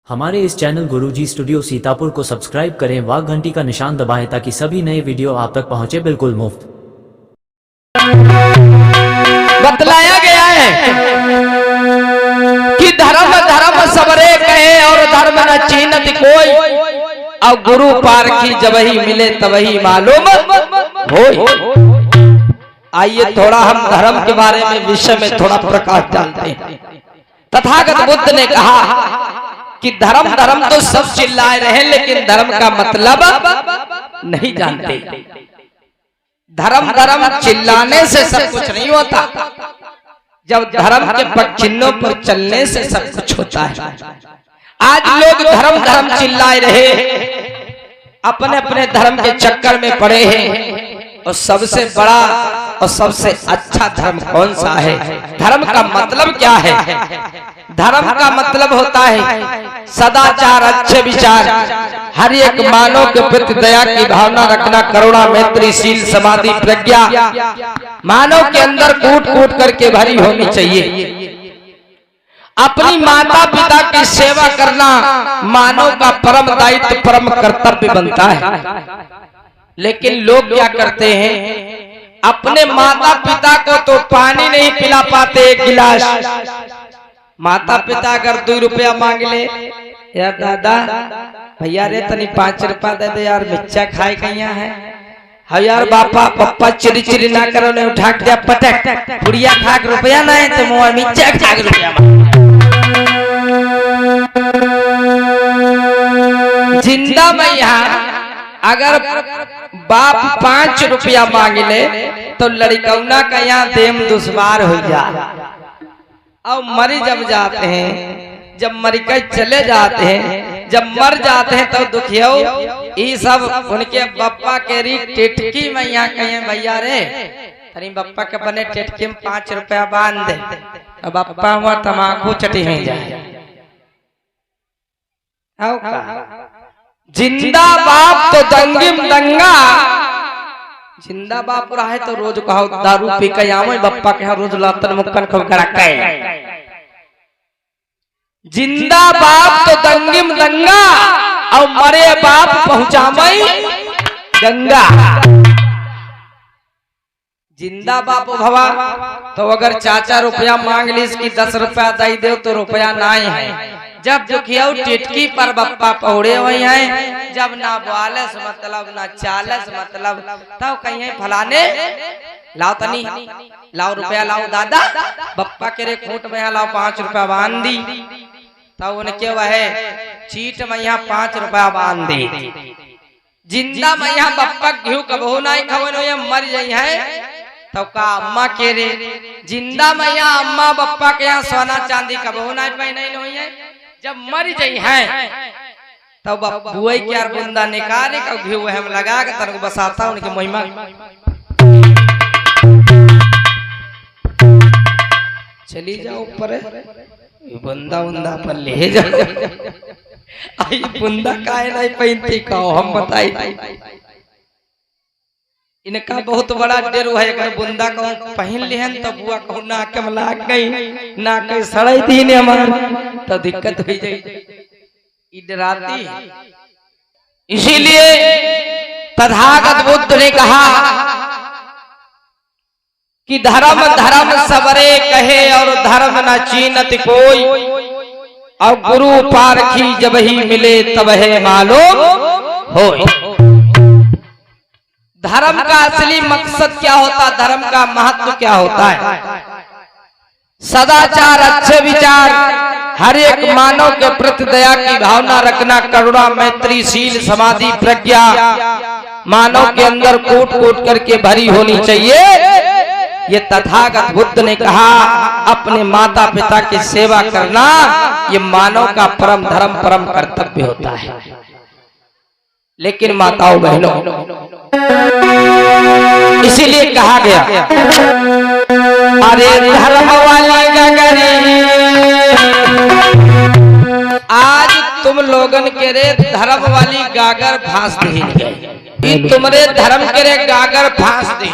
हमारे इस चैनल गुरुजी स्टूडियो सीतापुर को सब्सक्राइब करें, वाह घंटी का निशान दबाएं ताकि सभी नए वीडियो आप तक पहुंचे बिल्कुल मुफ्त। बतलाया गया है कि धर्म धर्म सबरे कहे और धर्म न चीनत कोई, अब गुरु पारखी जबही मिले तबही मालूम होई। आइए थोड़ा हम धर्म के बारे में विषय में थोड़ा प्रकाश डालते हैं। तथागत बुद्ध ने कहा कि धर्म धर्म तो सब चिल्लाए रहे लेकिन धर्म का मतलब नहीं जानते। धर्म धर्म चिल्लाने से सब कुछ नहीं होता, जब धर्म के पक्षिणों पर चलने से सब कुछ होता है। आज लोग धर्म धर्म चिल्लाए रहे, अपने अपने धर्म के चक्कर में पड़े हैं। और सबसे बड़ा और सबसे अच्छा धर्म कौन सा है? धर्म का मतलब क्या है? धर्म का मतलब होता है सदाचार, अच्छे विचार, हर एक मानव के प्रति दया की भावना रखना, करुणा, मैत्री, शील, समाधि, प्रज्ञा मानव के अंदर कूट कूट करके भरी होनी चाहिए। अपनी माता पिता की सेवा करना मानव का परम दायित्व, परम कर्तव्य बनता है। लेकिन लोग क्या करते हैं, अपने माता पिता को तो पानी नहीं पिला पाते एक गिलास। माता पिता अगर 2 रुपया मांग ले, यार दादा भैया रे तनी 5 रुपया दे दे यार, मिर्चा खाए कहिया है। हाँ यार बापा पप्पा चिरी चिरी ना करो, ने उठा के पटक पुड़िया खा के रुपया ना है तो मुँह मिर्चा खा के रुपया। जिंदा में यहाँ अगर बाप 5 रुपया मांग ले तो लड़कौना का यहाँ देम दुश्वार हो जाए। और मरी जब जाते हैं, जब मरी के चले जाते हैं, जब मर जाते हैं तो दुखियो ये सब उनके बप्पा के री टिटकी में यहाँ कहे भैया रे तनी बप्पा के बने टिटकी में 5 रुपया बांध दे, अब बप्पा हुआ तमाकू चटी में जाए। जिंदा बाप तो दंगिम दंगा, जिंदा बाप रहा है तो रोज कहो दारू पी के आवे बप्पा के रोज लातन मुक्कन खब करा के। जिंदा बाप तो दंगिम दंगा और मरे बाप पहुंचामई गंगा। जिंदा बाप भवा तो अगर चाचा रुपया मांग ली इसकी 10 रुपया दे दो तो रुपया ना है। जब दुखिया टिटकी पर बप्पा पहुड़े हुए हैं, जब ना बालस मतलब ना चालस मतलब, तब कहीं फलाने लाओ तनी लाओ रुपया लाओ दादा, बप्पा के रे खूंट में लाओ 5 रुपया बांध दी, तब उनके वह चीट में यहाँ 5 रुपया बांध दी। जिंदा में यहाँ बप्पा घी कबहू नहीं खवन मर जाई है तो का अम्मा के रे। जिंदा में यहाँ अम्मा बप्पा के यहाँ सोना चांदी कबहू नहीं पहनाई हुई है, जब मर जाई है तब बुआई के यार बुंदा निकाले का घी हम लगा के तरह बसाता उनकी महिमा। चली जाओ ऊपर बुंदा बुंदा पर ले जाओ। आई बुंदा काहे नहीं पहनती कहो हम बताई। इनका बहुत बड़ा डेर है, अगर बुंदा को पहन लिहन तो बुआ को नाक में लाग गई, नाक सड़ई थी ने हमार तो दिक्कत हो जाई, डराती। इसीलिए तथागत बुद्ध ने कहा कि धर्म धर्म सबरे कहे और धर्म न चीनत कोई, और गुरु पारखी जबही मिले तबहे मालूम होई। धर्म का असली मकसद क्या होता, धर्म का महत्व क्या होता है? सदाचार, अच्छे विचार, हर एक मानव के प्रति दया की भावना रखना, करुणा, मैत्री, शील, समाधि, प्रज्ञा मानव के अंदर कूट कूट करके भरी होनी चाहिए। ये तथागत बुद्ध ने कहा अपने माता पिता की सेवा करना ये मानव का परम धर्म, परम कर्तव्य होता है। लेकिन माताओं बहनों, इसीलिए कहा गया अरे धर्म वाली गगरी, आज तुम लोगन के रे धर्म वाली गागर फांस दी, तुमरे धर्म के रे गागर फांस दी।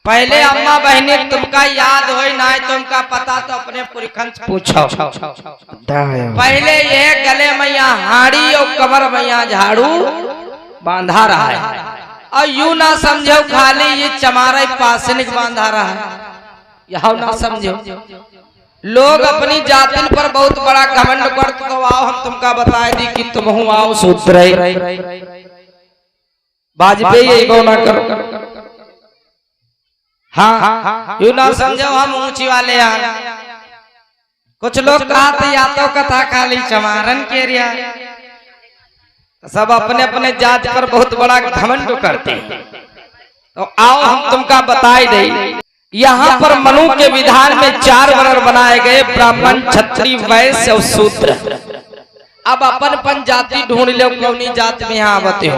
पहले अम्मा बहनी तुमका याद हो ना तुमका पता तो अपने पुरखन से पूछो। पहले ये गले मैया हाड़ी और कमर मैया झाड़ू बांधा रहा है, और यूं ना समझो खाली ये चमारा पासनिक बांधा रहा है, यह ना समझो। लोग अपनी जातिन पर बहुत बड़ा घमंड करते, तो आओ हम तुमका बताए दी कि तुम हूँ आओ सूत्र वाजपेयी को ना करो। हाँ यूं ना समझो हम ऊंची वाले हैं। कुछ लोग कहते या तो कथा खाली चमारन के रिया, सब अपने अपने जात पर बहुत बड़ा घमंड करते हैं। तो आओ हम तुमका बताई दे। यहाँ पर मनु के विधान में 4 वर्ण बनाए गए, ब्राह्मण, क्षत्रिय, वैश्य और शूद्र। अब अपन जाति ढूंढ लो, कौनी जाति में यहाँ आवते हो।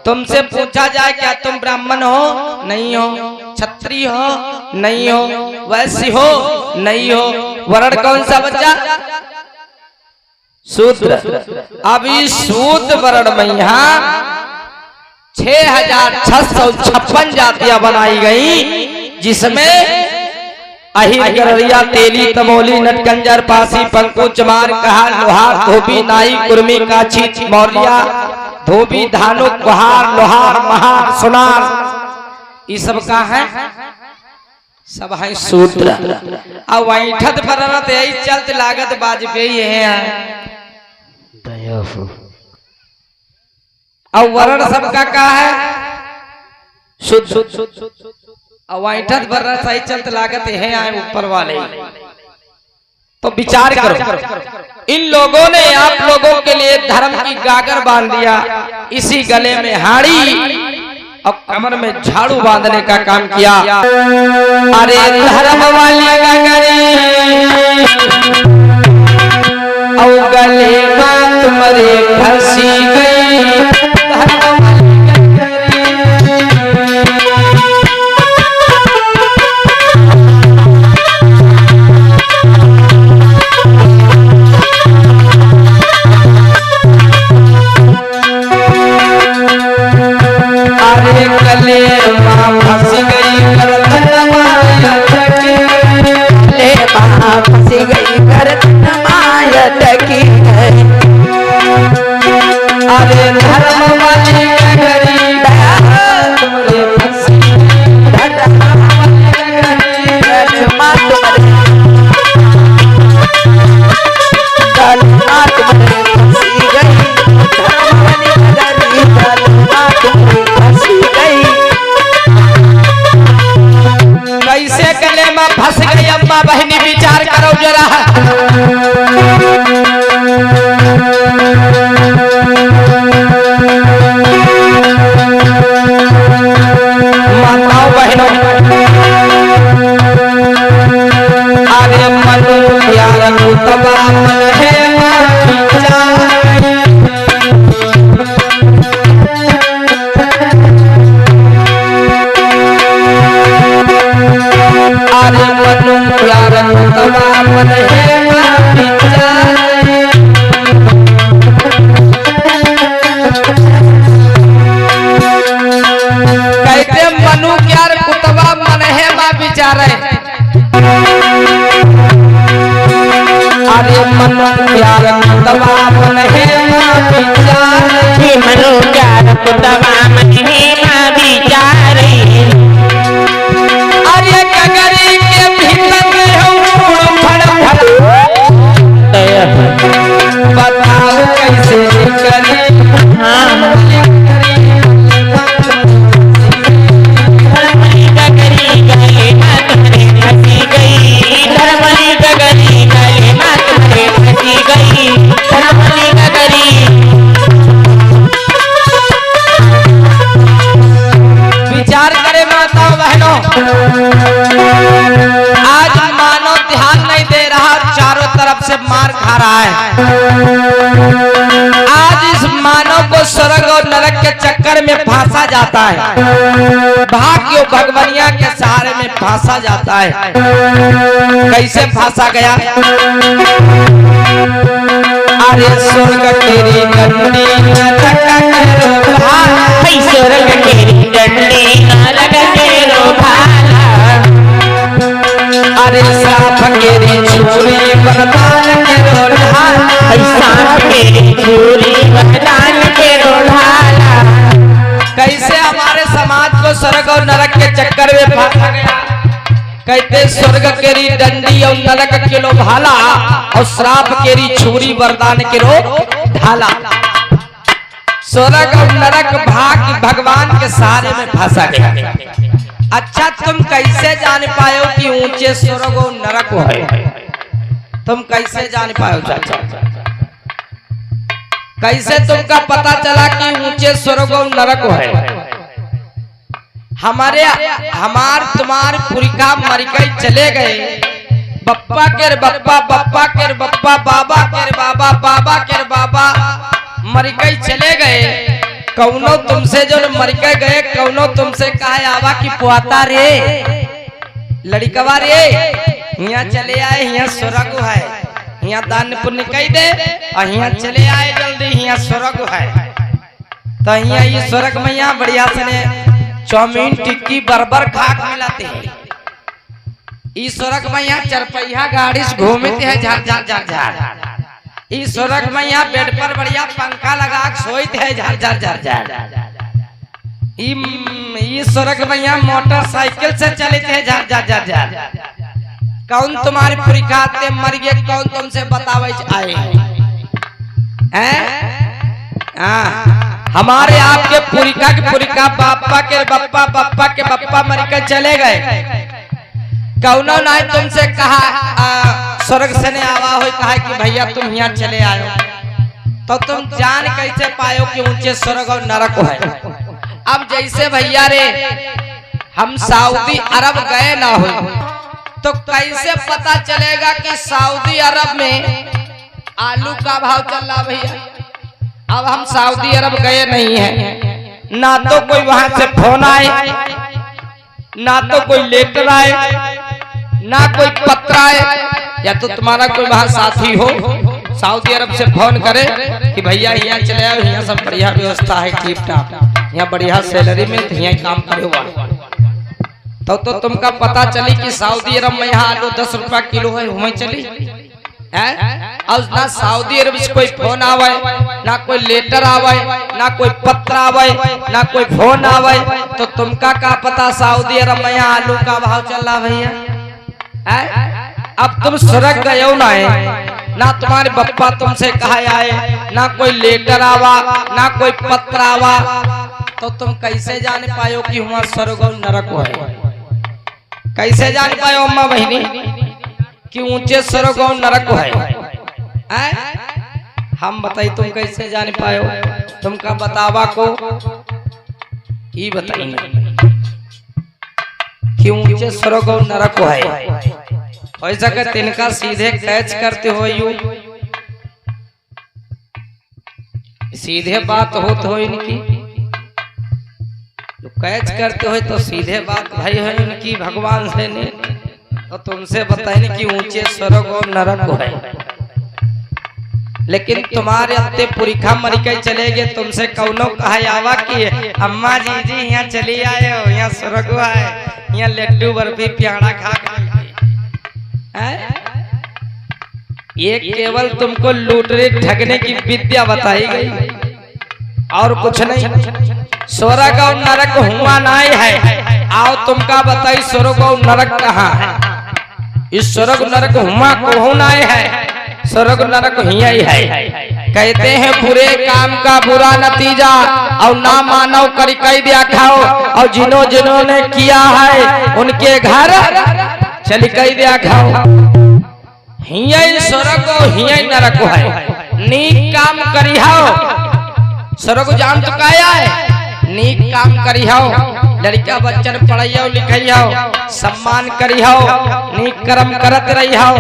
तुमसे पूछा जाए क्या तुम ब्राह्मण हो? नहीं हो। क्षत्रिय हो? नहीं हो। वैश्य हो? नहीं हो। वर्ण कौन सा बच्चा? शूद्र। अब इस शूद्र वर्ण में यहाँ 6656 जातियां बनाई गई, जिसमें अहिर, गररिया, तेली, तमोली, नटकंजर, पासी, पंकु, चमार, कहार, लोहार, धोबी, नाई, कुर्मी, काछी, मौलिया, धोबी, धानु, कुहार, लोहार, महार, सुनार, ये सब का है? सब है शूद्र। अब वैठत बरत यही चलते लागत वाजपेयी है। अब वर्ण सबका का है? शुद्ध। अवैठत बर्रा सही चलत लागत है आए ऊपर वाले। तो विचार करो, इन लोगों ने आप लोगों के लिए धर्म की गागर बांध दिया, इसी गले में हाड़ी और कमर में झाड़ू बांधने का काम किया। अरे धर्म वाली गागरी और गले में तुम्हारे फंसी गई। कैसे गले में फंस गई अम्मा बहनी, विचार करो जरा। माताओं बहनों, आगे मनु प्यार कुतबा मन है कहते मनु क्यार कुतबा मन है मां बिचारे। अरे मनु क्यार कुतबा मन है मां बिचारे, मनु क्यार कुतबा मन है मां बिचारे। अरे गगरी के भीतर में हूँ फड़ बताओ कैसे निकले। विचार करे माताओं बहनों, आज मानव ध्यान नहीं दे रहा, चारों तरफ से मार खा रहा है। आज इस मानव को स्वर्ग और नरक के चक्कर में फांसा जाता है, भाग्य भगवनिया के सहारे में फांसा जाता है। कैसे फांसा गया? अरे स्वर्ग तेरी गंदी स्वर्ग तेरी गंदी नरक तेरो भाला। अरे सांप केरी छुरी वरदान के ढाला, सांप केरी छुरी वरदान के ढाला। कैसे हमारे समाज को स्वर्ग और नरक के चक्कर में फंसा गया। कहते स्वर्ग केरी डंडी और नरक के लो भाला, और श्राप केरी छुरी वरदान के लो ढाला। स्वर्ग और नरक भाग भगवान के सहारे में फंसा गया। अच्छा तुम कैसे जान पायो कि ऊंचे स्वर्ग और नरक है? तुम कैसे जान पायो चाचा? कैसे तुमका पता चला कि ऊंचे स्वर्ग और नरक है? हमार तुम्हार पुरिका मर गई चले गए। बप्पा के बप्पा, बप्पा के बप्पा, बाबा के बाबा, बाबा के बाबा मर गई चले गए। कौनो तुमसे जो मर गए, कौनो तुमसे कहे आवा कि पुआता रे लड़कवा रे, यहाँ चले आए, यहाँ स्वर्ग है, यहाँ दान पुण्य कही दे, और यहाँ चले आए जल्दी, यहाँ स्वर्ग है। तो यहाँ ये स्वर्ग में यहाँ बढ़िया से चौमीन टिक्की बर्बर खाक मिलाते हैं। इस स्वर्ग में यहाँ चरपैया गाड़ी से घूमते हैं झार झार झार झार। इस स्वर्ग में यहाँ बेड पर बढ़िया पंखा लगा सोते हैं झार झार झार झार। इस स्वर्ग में यहाँ मोटरसाइकिल से चलते हैं झार झार झार झार। कौन तुम्हारी पुरिखाते मर गए, कौन तुमसे बतावे आए हैं? हमारे आपके पुरिका के पुरिका, बापा के बप्पा, बप्पा के बप्पा मर कर चले गए। कौनो नहीं तुमसे कहा स्वर्ग से ने आवा हो, कहा कि भैया तुम यहाँ चले आयो। तो तुम जान कैसे पायो कि ऊंचे स्वर्ग और नरक है? अब जैसे भैया रे हम सऊदी अरब गए ना हो, तो कैसे पता चलेगा कि सऊदी अरब में आलू का भाव चल रहा भैया? अब हम सऊदी अरब गए नहीं हैं, ना तो कोई वहां से फोन आए, ना तो कोई लेटर आए, ना कोई पत्र आए, या तो तुम्हारा कोई वहां साथी हो सऊदी अरब से फोन करे कि भैया यहाँ चले आओ, यहाँ सब बढ़िया व्यवस्था है, ठीक ठाक, यहाँ बढ़िया सैलरी मिलती है, यहाँ काम करे हुआ। तो तुमका पता चली कि सऊदी अरब में यहाँ आलू 10 रुपया किलो है, वहीं चली है। और ना सऊदी अरब से कोई फोन आवे, ना कोई लेटर आवे, ना कोई पत्र आवे, ना कोई फोन आवे, तो तुमका का पता सऊदी अरब में यहाँ आलू का भाव चल रहा भैया? अब तुम स्वर्ग गए हो ना तुम्हारे बप्पा तुमसे कहा आए, ना कोई लेटर आवा, ना कोई पत्र आवा, तो तुम कैसे जान पायो कि वहां स्वर्ग और नरक है? कैसे जान पायो अम्मा बहनी कि ऊंचे स्वर्ग और नरक है? हम बताई तुम कैसे जान पायो? तुमका बतावा को ही बताई कि ऊंचे स्वर्ग और नरक है। ऐसा कहते इनका सीधे कैच करते हो, यू सीधे बात होत हो इनकी, कैच करते हो तो सीधे बात भाई है इनकी भगवान से ने। तो तुमसे बताए कि ऊंचे स्वर्ग और नरक है, लेकिन तुम्हारे अत्ते पुरिखा मर के चले गए, तुमसे कौनो कहा आवा कि अम्मा जी यहाँ चली आए हो, यहाँ स्वर्ग है, यहाँ लड्डू बर्फी प्याड़ा खा ये केवल तुमको लूटने ठगने की विद्या बताई गई और कुछ नहीं। स्वर्ग और नरक हुआ नहीं है। आओ तुमका बताई स्वर्ग और नरक कहाँ है? इस स्वर्ग नरक हुआ को नहीं है, स्वर्ग नरक ही है। कहते हैं बुरे काम का बुरा नतीजा, और ना मानव कर कई दिया खाओ, और जिन्होंने किया है उनके घर चल कई दिया खाओ। हियई स्वर्ग हियई नरक है। नीक काम करी हो, स्वर्ग जान तो काया है, नीक काम करी हो, लड़का बच्चन पढ़ाइयो लिखाइयो, सम्मान करी हो, नीक कर्म करत रही हो।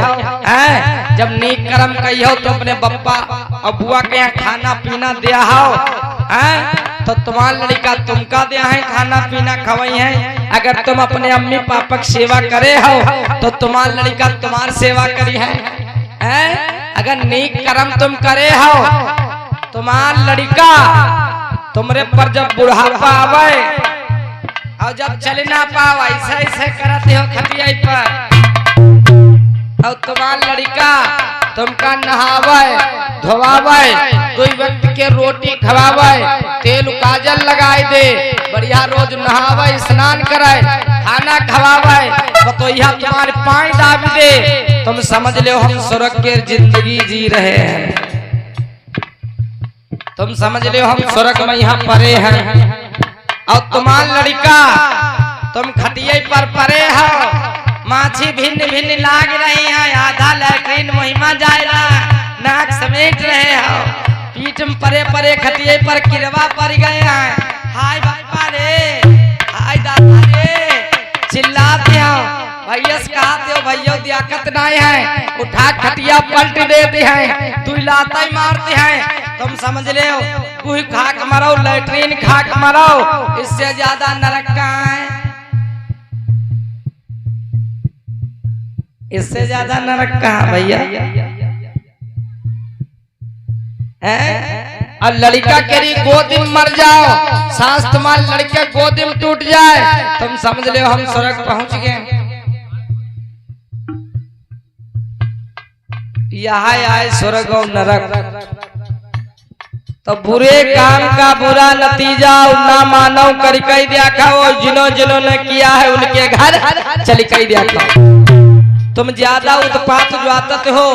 जब नीक कर्म कही हो तो अपने बप्पा और बुआ के यहाँ खाना पीना दिया हो, तो तुम्हारा लड़का तुमका दिया है खाना पीना खवाई है। अगर तुम अपने अम्मी पापा की सेवा करे हो तो तुम्हारा लड़का तुम्हारी सेवा करी है। अगर नीक कर्म तुम करे हो, तुम्हारा लड़का तुमरे पर जब बुढ़ापा आवे और जब चल ना पाओ ऐसे ऐसे करते हो खटिया पर, और तुम्हार लड़का तुमका नहावे धोवावे, कोई व्यक्ति के रोटी खवावे, तेल काजल लगाए दे, बढ़िया रोज नहावे स्नान करे, खाना खवावे, बतोइया तुम्हारे पानी दाब दे, तुम समझ लो हम स्वर्ग के जिंदगी जी रहे हैं। तुम समझ लो हम स्वर्ग में यहाँ परे हैं। और तुम्हार लड़का तुम खटिये पर परे हो, माछी भिन्न भिन्न लाग रही है, आधा लैट्रीन महिमा जाएगा, नाक समेट रहे हो, पीठ में परे परे खटिये पर किरवा पड़ गए हैं। हाय बापा रे, हाय दादा रे, चिल्लाते हो, भैया से कहते हो भैया दियाकत नहीं है, उठा खटिया पलट देते हैं, तू लाता ही मारते हैं। तुम समझ ले कोई खाक मरो, लैट्रीन खाक मरो, इससे ज्यादा नरक कहाँ है? इससे ज्यादा नरक कहाँ भैया? और लड़का के लिए गोदी में मर जाओ, सांस तुम्हारे लड़के गोदी में टूट जाए, तुम समझ लो हम स्वर्ग पहुंच गए। यहाँ आए स्वर्ग और नरक, तो बुरे काम का बुरा नतीजा ना मानो कर कई देखा, जिन्हों ने किया है उनके घर चली कई देखा। तुम ज्यादा उत्पात ज्वातत हो,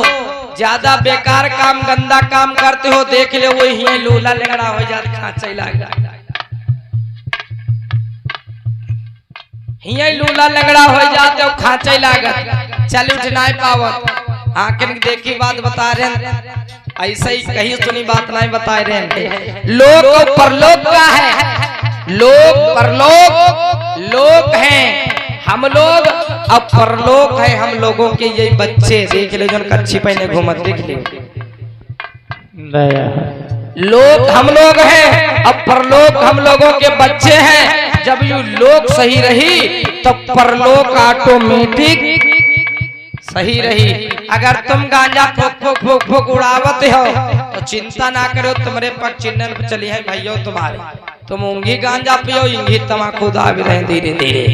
ज्यादा बेकार काम गंदा काम करते हो, देख ले वो ही लूला लंगड़ा हो जाता, खांचा लगा ही लूला लंगड़ा हो जाते हो, खांचा लागत, चल उठ नहीं पावत। आखिर देखी बात बता रहे, ऐसा ही कहीं सुनी बात नहीं बता रहे हैं। लोक और परलोक का है, लोक परलोक लोक हैं हम लोग, अब परलोक है हम लोगों के ये बच्चे। देख ले जो कच्छी पहने घूमत, देख ले लोक हम लोग हैं, अब परलोक हम लोगों के बच्चे हैं। जब यू लोक सही रही तो परलोक ऑटोमेटिक सही रही। अगर तुम गांजा फूक फूक फूक फूक उड़ावत हो तो चिंता ना करो, तुम्हारे पर चिन्ह पर चली है भाइयों तुम्हारे। तुम ऊँगी गांजा पियो, इंगी तमाकू दाबी रहे धीरे धीरे।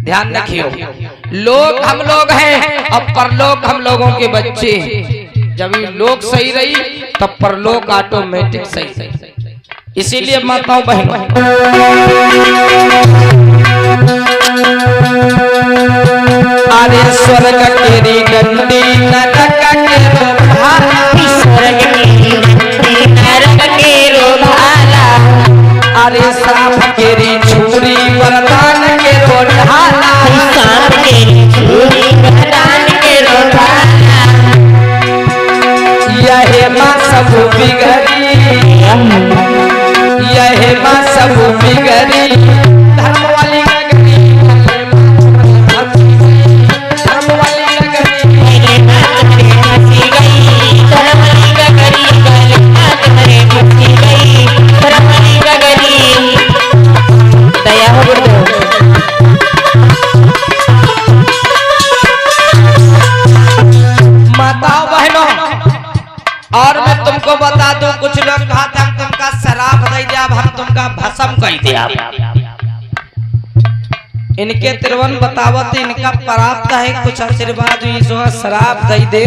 ध्यान रखियो, लोग हम लोग हैं और परलोक हम लोगों के बच्चे। जब ये लोग सही रही तब परलोक ऑटोमेटिक सही। इसीलिए माताओं बहनों, अरे स्वर्ग केरी गंदी नरक के भाला, स्वर्ग केरी गंदी नरक के भाला, अरे सांप केरी छुरी वरदान के ढाला, सांप केरी छुरी वरदान के ढाला, यह माँ सब बिगड़ी, यह माँ सब बिगड़ी, धर्म वाली नगरी, धर्म वाली नगरी, फंसी गई धर्म वाली नगरी, फंसी गई धर्म वाली नगरी। दया हो गुरुदेव। माताओं बहनों, और मैं तुमको बता दूं, कुछ लोग कहते हम तुमका शराब दे दिया, हम तुमका भस्म कर दिया। इनके तिरवन बतावत इनका प्राप्त है कुछ आशीर्वाद, शराब दे दे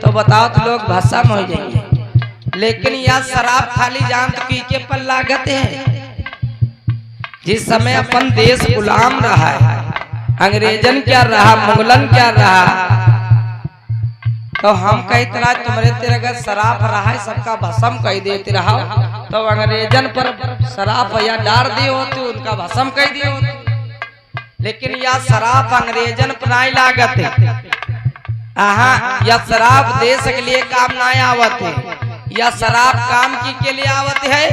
तो बताओ तो लोग भस्म हो जाएंगे। लेकिन यह शराब खाली जान तो पी के पर लागत है। जिस समय अपन देश गुलाम रहा है, अंग्रेजन क्या रहा, मुगलन क्या रहा, तो हम कहते रहा तुम्हारे तेरे शराब रहा है सबका भस्म कह देते रहा, तो अंग्रेजन पर शराब या डार दिए होते, उनका भस्म कह दिए होते। लेकिन यह शराब अंग्रेजन पर नहीं लागत है। यह शराब देश के लिए काम नहीं आवत है, यह शराब काम के लिए आवत है।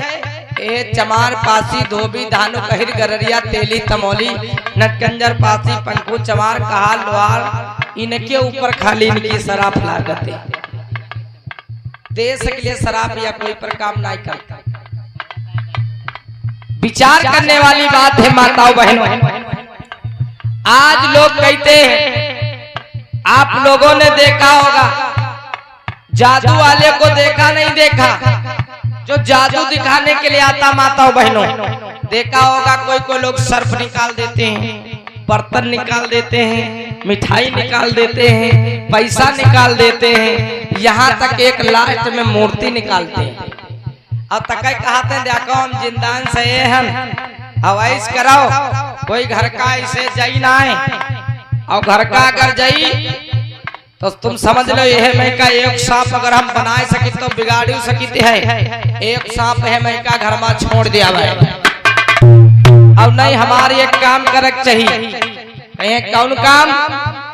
ए चमार पासी धोबी धानु कहिर गररिया तेली तमोली नटकंजर पासी पंखू चमार कहा लोहार, इनके ऊपर खाली इनकी शराब लागत है। देश के लिए शराब या कोई पर काम नहीं करता। विचार करने वाली बात है माताओं बहनों। आज लोग कहते हैं, आप लोगों ने देखा होगा, जादू वाले को देखा नहीं देखा, जो जादू दिखाने के लिए आता माताओं बहनों, देखा होगा कोई कोई लोग सर्फ निकाल देते हैं, बर्तन निकाल देते हैं, मिठाई निकाल देते हैं, पैसा निकाल देते हैं, यहाँ तक एक लास्ट में मूर्ति निकालते हैं। अब तक कहते हैं देखो हम जिंदान से हैं, अवैस कराओ, कोई घर का ऐसे जाई ना है, और घर का अगर जाई तो तुम समझ लो यह मैं का एक सांप अगर हम बना सकी तो बिगाड़ सकी है, एक सांप है मैं का घर में छोड़ दिया भाई। अब नहीं हमारी एक काम करक चाहिए, कहीं कौन काम,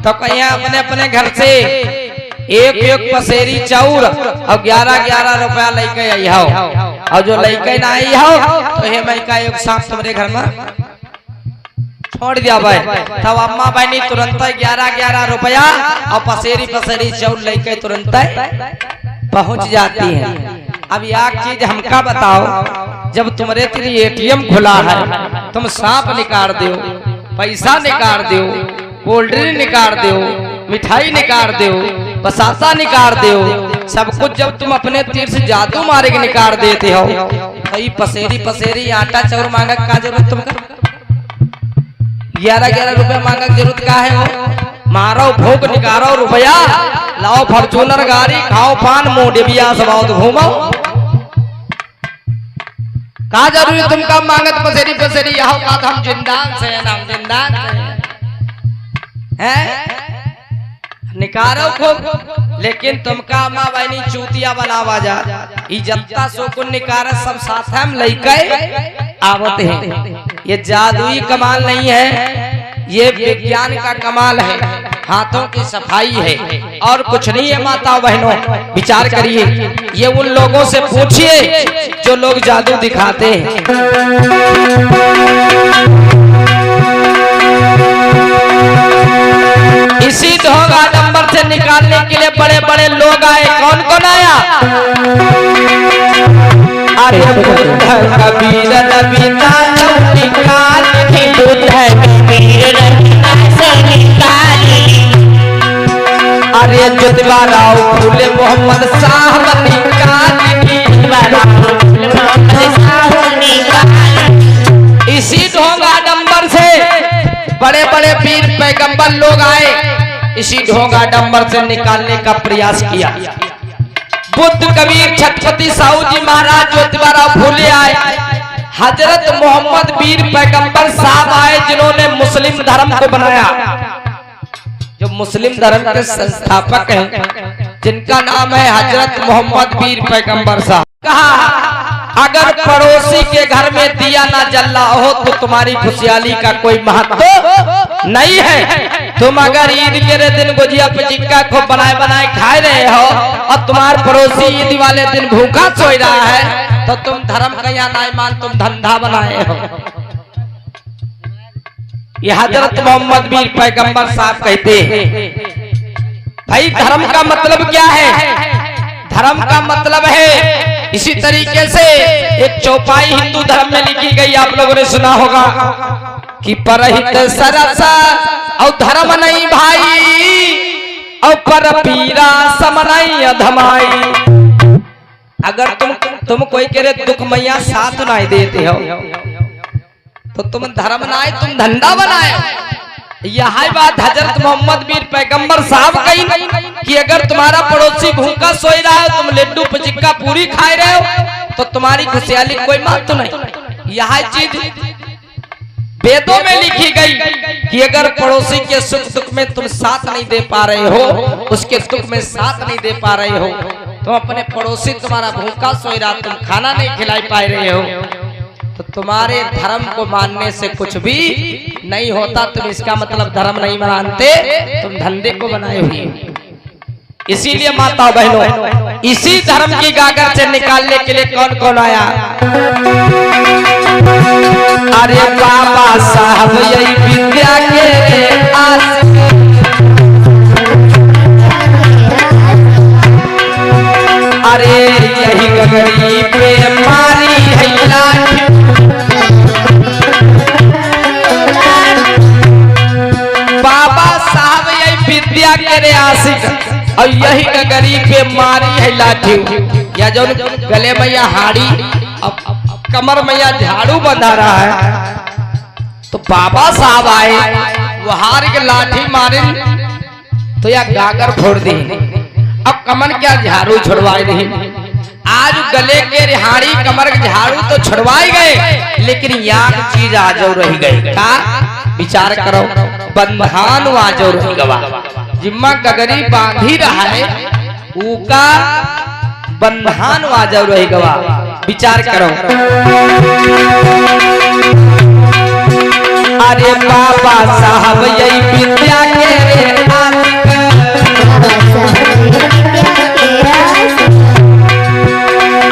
तो कहीं अपने अपने घर से एक एक पसेरी चाउर और 11-11 रुपया लेके आई हो, और जो लेके ना आई हो तो ये मैं का एक सांप तुम्हारे घर में छोड़ दिया भाई। तब अम्मा बहनी तुरंत 11-11 रुपया और पसेरी पसेरी चाउर लेके तुरंत पहुंच जाती है। अब एक चीज हमका बताओ, जब तुम्हारे तेरी एटीएम खुला है, तुम सांप निकाल दो, पैसा निकाल दो, कोल्ड ड्रिंक निकाल दो, मिठाई निकाल दो, बसासा निकाल दो, सब कुछ जब तुम अपने तीर से जादू मारे के निकाल देते हो, तो पसेरी पसेरी आटा चाउर मांगा का जरूरत तुमका? 11-11 रुपया मांगा जरूरत का है? हो मारो भूख निकालो रुपया, लाओ फॉर्चूनर गाड़ी, खाओ पान, मोटे बिया सब घूमो, का जरूरी तुमका मांगत पसेरी पसेरी यहाँ का हम जिंदान से हैं, हम जिंदान से हैं, निकारो खूब, लेकिन तुमका अम्मा बहनी चूतिया बनावा जा, इज्जता सोकुन निकारे सब साथ हम लेके आवत हैं। ये जादुई कमाल नहीं है, ये विज्ञान का कमाल है, हाथों की सफाई है और कुछ नहीं है। माता बहनों विचार करिए, ये उन लोगों से पूछिए जो लोग जादू दिखाते हैं। इसी ढोंग आडंबर से निकालने के लिए बड़े बड़े लोग आए। कौन कौन आया? अरे कबीर रविना निकाल के कबीर अरे ज्योतिबा राव फूले मोहम्मद साहब निकाल इसी ढोंग आडंबर से बड़े बड़े पीर पैगंबर लोग आए, इसी ढोंग आडंबर से निकालने का प्रयास किया। बुद्ध कबीर छत्रपति साहू जी महाराज ज्योतिबा राव फूले आए, हजरत मोहम्मद वीर पैगंबर साहब आए जिन्होंने मुस्लिम धर्म को बनाया, जो मुस्लिम धर्म के संस्थापक हैं, जिनका नाम है हजरत मोहम्मद वीर पैगंबर साहब। कहा अगर पड़ोसी के घर में दिया ना जल रहा हो तो तुम्हारी खुशहाली का कोई महत्व नहीं है। तुम अगर ईद के दिन गुजिया पिचिक्का खूब बनाए बनाए खाए रहे हो और तुम्हारे पड़ोसी ईद वाले दिन भूखा सोई रहा है, तो तुम धर्म का या नहीं मान, तुम धंधा बनाए हो। ये हजरत मोहम्मद वीर पैगंबर साहब कहते हैं। भाई धर्म का मतलब क्या है? धर्म का मतलब है, इसी तरीके से एक चौपाई हिंदू धर्म में लिखी गई, आप लोगों ने सुना होगा कि परहित सरसा और धर्म नहीं भाई और पर पीरा समनाई अधमाई। अगर तुम कोई कह रहे दुख मैया साथ नहीं देते हो तो तुम धर्म ना है, तुम धंधा बनाए। यह बात हजरत मोहम्मद वीर पैगंबर साहब कही कि अगर तुम्हारा पड़ोसी भूखा सोई रहा है, तुम लड्डू पिचिक्का पूरी खाए रहे हो तो तुम्हारी खुशहाली कोई महत्व नहीं। यह चीज वेदों में लिखी गई कि अगर पड़ोसी के सुख दुख में तुम साथ नहीं दे पा रहे हो, उसके सुख में साथ नहीं दे पा रहे हो, तुम अपने पड़ोसी तुम्हारा भूखा सोई रहा, तुम खाना नहीं खिलाई पा रहे हो, तो तुम्हारे धर्म को मानने से कुछ भी नहीं होता। तुम इसका मतलब धर्म नहीं मानते, तुम धंधे को बनाए हुए। इसीलिए माता बहनों, इसी धर्म की गागर से निकालने के लिए कौन कौन आया? अरे बाबा साहब यही विद्या के आशिक, अरे यही गगरी पे मारी है लाठी, बाबा साहब यही विद्या के आशिक और यही गगरी पे मारी है लाठी। या जो गले में या हाड़ी अब कमर में या झाड़ू बंधा रहा है, तो बाबा साहब आए वहार के लाठी मारे तो या गागर फोड़ दी। अब कमर क्या झाड़ू छुड़वाए नहीं। आज गले के रिहाड़ी कमर के झाड़ू तो छुड़वाए गए, लेकिन याद चीज आजो रह गई। का विचार करो, बंधान आजो रह गवा। जिम्मा गगरी बांधी रहा है, उका बंधान आजो रह गवा। विचार करो। अरे बाबा साहब यही विद्या के रे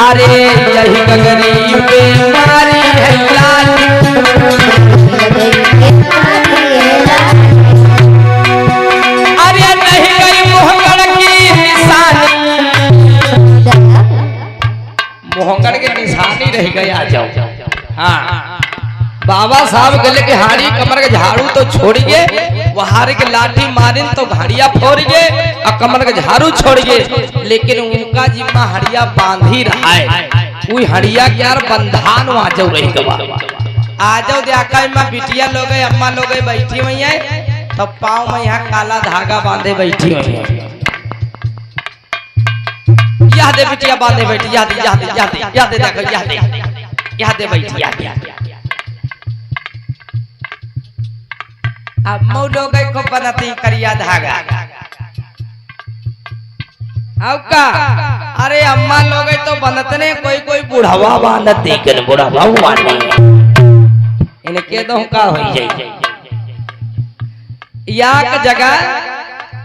अरे यही गगरी बीमारी है लाल। अरे नहीं गई मोहगढ़ की निशानी, मोहगढ़ की निशानी रह गई। आ जाओ। हाँ, बाबा साहब गले के हाड़ी कमर के झाड़ू तो छोड़िए, वहार के लाठी मारिन तो घड़िया फोड़िए और कमर के झाड़ू छोड़िए, लेकिन उनका जिम्मा हड़िया बांधी रहा है। वही हड़िया के यार बंधान आजो रही गवा। आजो देखा मैं बिटिया लोग अम्मा लोग बैठी हुई है, तो पाँव में यहाँ काला धागा बांधे बैठी हुई है। यह दे बिटिया बांधे बैठी, याद याद याद याद देखो, याद याद बैठी, याद। अब मऊ लोग को बनती करिया धागा। अब का अरे अम्मा लोग तो बनतने कोई कोई बुढ़ावा बांधत देखन, बुढ़ावा बांधे इनके तो का हो जाए। याक जगह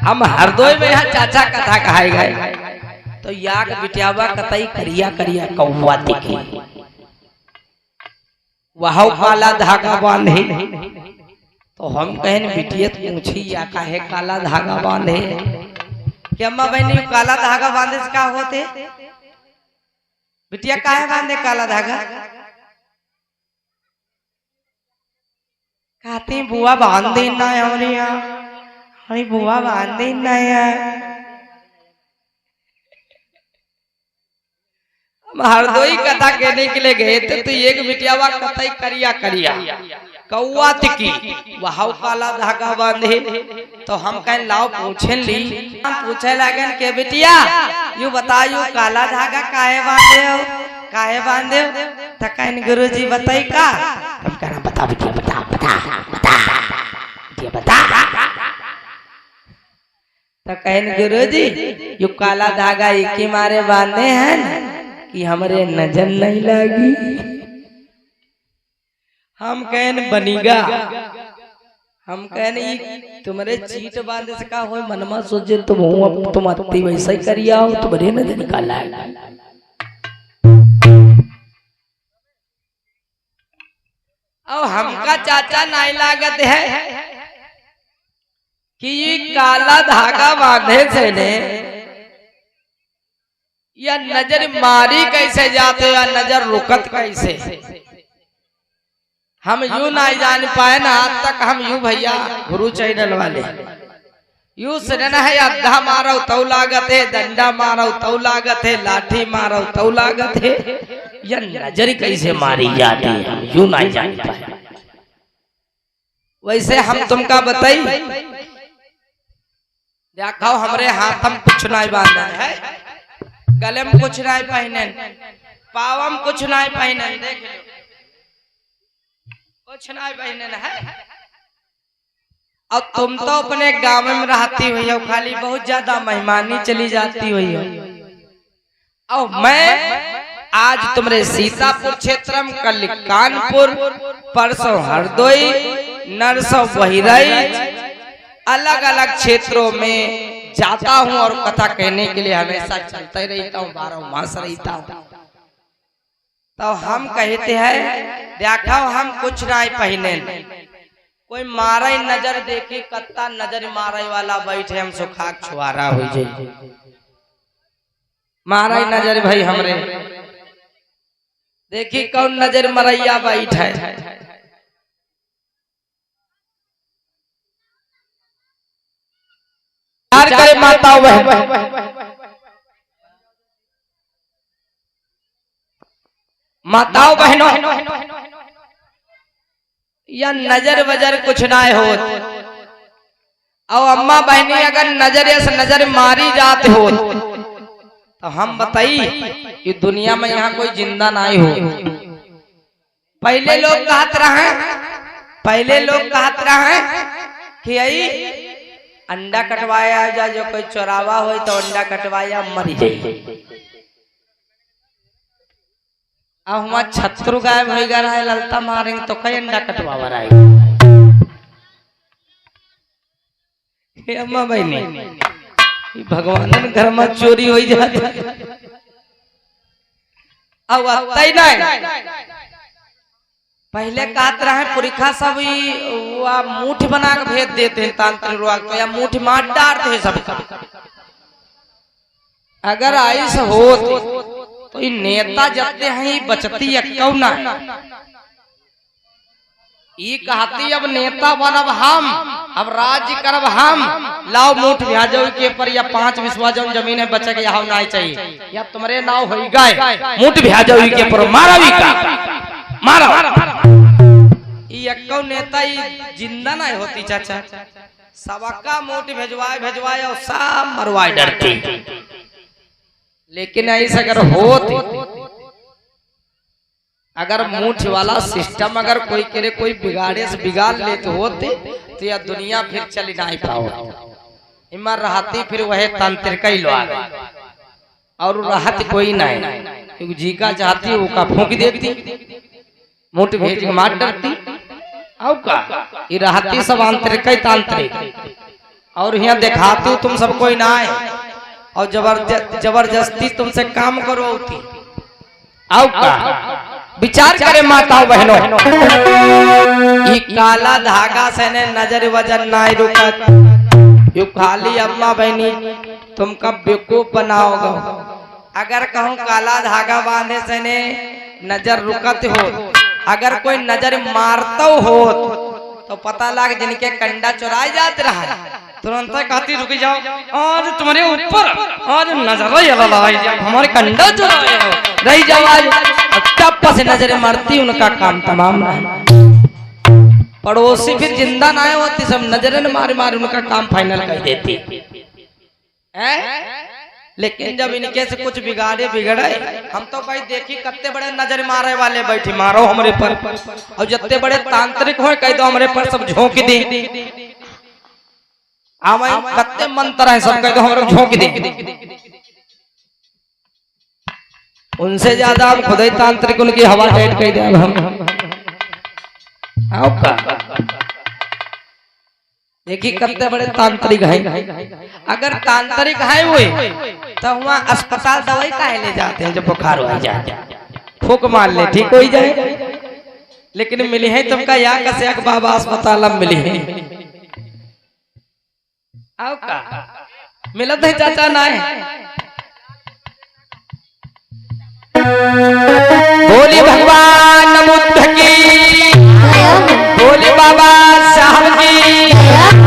हम हरदोई में यहाँ चाचा कथा कहाए गए, तो याक बिटियावा कतई करिया करिया कौवा दिखे, वहां काला धागा बांधे। तो हम कहन बिटिया पूछी या काहे काला धागा बांधे। कि अम्मा बहनी काला धागा बांधे से का होते? बिटिया काहे बांधे काला धागा? कहती बुआ बांधे ना हमारे यहाँ, हमारी बुआ बांधे ना यार। हम हरदोई कथा कहने के लिए गए थे, तो एक बिटियावा कतई करिया करिया कौआ तिकी वहां काला धागा बांधे। तो हम कहें लाओ पूछे ली। हम पूछे लगन के बिटिया यू बताओ काला धागा काहे बांधे हो, काहे बांधे हो? तो कहन गुरुजी बताई का। हम कहना बता बिटिया, बता बता बता बिटिया बता। तो कहन गुरुजी यू काला धागा एक ही मारे बांधे हैं कि हमरे नजर नहीं लगी। हम कहन बनीगा। हम कहने तुम्हारे चीट बांधे से का हो मनमा सोचे तुम अब तुम आती वैसा ही करिया हो, तुम्हारे नजर निकाला है। अब हमका चाचा नहीं लागत है कि ये काला धागा बांधे से ने या नजर मारी कैसे जाते या नजर रुकत कैसे, हम यूं नहीं जान पाए ना आज तक। हम यूं भैया गुरु चैनल वाले यूं सजन है, अद्धा मारो तो लागत है, डंडा मारो तो लागत है, लाठी मारो तो लागत है, या नजर कैसे मारी जाती है हम यूं नहीं जान पाए। वैसे हम तुमका बताई देखो, हमरे हाथ हम कुछ नहीं बांधा है, गले में कुछ नहीं पहने, पाव में कुछ नहीं पहने, देख लो कुछ नहीं पहने है। और तुम तो अपने गांव में रहती हुई हो, खाली बहुत ज्यादा मेहमानी चली जाती हुई हो। और मैं आज तुम्हारे सीतापुर क्षेत्र में, कल कानपुर, परसों हरदोई, नरसों बहिराइच, अलग अलग क्षेत्रों में जाता हूँ और कथा कहने के लिए हमेशा चलता ही रहता हूँ, 12 मास रहता हूँ। तो हम कहते हैं देखो हम कुछ नहीं पहने, कोई मारे नजर देखी कत्ता नजर मारे वाला बैठे, हम सुखा छुआरा हो जाए। मारे नजर भाई हमरे देखी कौन नजर मरैया बैठे। प्यार करे माताओं बहन, माताओं बहनों, या नजर वजर कुछ ना हो, और अम्मा बहनी अगर नजर से नजर मारी जाते हो तो हम बताई कि दुनिया में यहाँ कोई जिंदा नहीं हो। पहले लोग कहत रहे कि यही अंडा कटवाया जा, जो कोई चोरावा हो तो अंडा कटवाया मर जाए। अब हमारा छत्रु गायब हो गया है, ललता मारेंगे तो कई अंडा कटवावा रहा है। अम्मा बहनी भगवान घर में चोरी हो जाती अब नहीं। पहले कहते रहे पुरखा सब मूठ बना के भेज देते हैं तांत्रिक लोग को, या मूठ मार डालते हैं सब। अगर ऐसा हो तो ये नेता जते हैं बचती कौना ये कहती अब नेता बनब हम, अब राज्य करब हम, लाओ मूठ भेजो के पर या 5 विश्वा जौन जमीन है बचे के यहाँ नहीं चाहिए, या तुम्हारे नाव हो गए मूठ भेजो के पर मारा भी का मारा। ये नेता जिंदा नहीं होती चाचा, सबका मूठ भेजवाए और सब मरवाए डरती। लेकिन ऐसा अगर होती, अगर मूठ वाला सिस्टम अगर कोई करे कोई बिगाड़े से बिगाड़ लेते होते तो यह दुनिया फिर चली नहीं पाओ। इमर रहती फिर वह तांत्रिक ही लोग और रहत कोई नहीं, क्योंकि जी का चाहती वो का फूंक देती, मूठ भेज के मार डरती। और का ये रहती सब आंतरिक ही तांत्रिक, और यहाँ दिखाती हूँ तुम सब कोई ना है और जबरदस्ती तुमसे काम करो होती। आओ का विचार करे माताओं बहनों, ये काला धागा से ने नजर वजन ना रुकत। यू खाली अम्मा बहनी तुम कब बेवकूफ बनाओगे। अगर कहूँ काला धागा बांधे से ने नजर रुकत हो, अगर कोई नजर मारता हो तो पता लग जिनके कंडा चुराए जाते रहा, तुरंत कहती रुक जाओ और तुम्हारे ऊपर और नजर हमारे कंडा चुराए रही जाओ आज। टप्पा से नजरें मारती उनका काम तमाम है। पड़ोसी फिर जिंदा ना होती, सब नजरें मारे मारे उनका काम फाइनल कर देती है। लेकिन जब इनके से कुछ बिगाड़े बिगड़े, हम तो भाई देखी कत्ते बड़े नजर मारे वाले बैठे मारो हमरे पर, और जितने बड़े तांत्रिक हो कह दो हमरे पर सब झोंक दे। कत्ते मंत्र है सब कह दो हमरे झोंक दे। उनसे ज्यादा आप खुद ही तांत्रिक उनकी हवा टाइट कर दे। हम देखिए कितने बड़े तांत्रिक हैं। अगर तांत्रिक है वो तो वहाँ अस्पताल दवाई काहे ले जाते हैं, जब बुखार हो जाए फूक मार ले ठीक हो जाए। लेकिन मिली है तुमका यहाँ कैसे बाबा अस्पताल में मिली है। आओ का मिलत है चाचा ना है। बोली भगवान